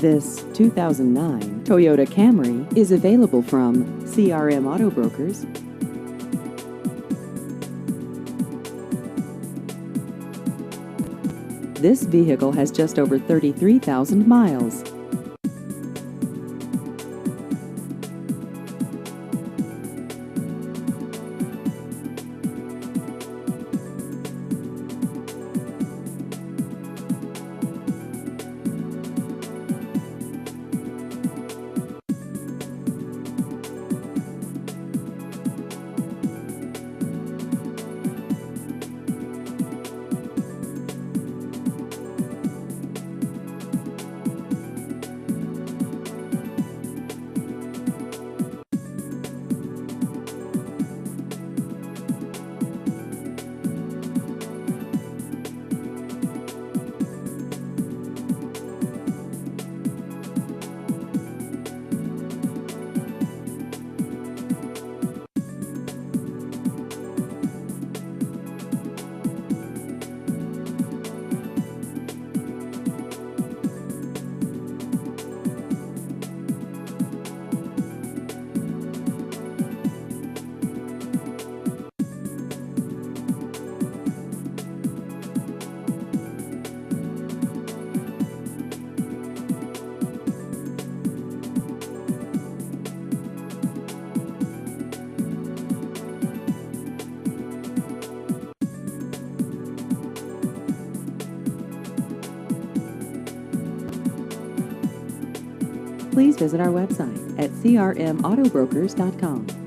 This 2009 Toyota Camry is available from CRM Auto Brokers. This vehicle has just over 33,000 miles. Please visit our website at crmautobrokers.com.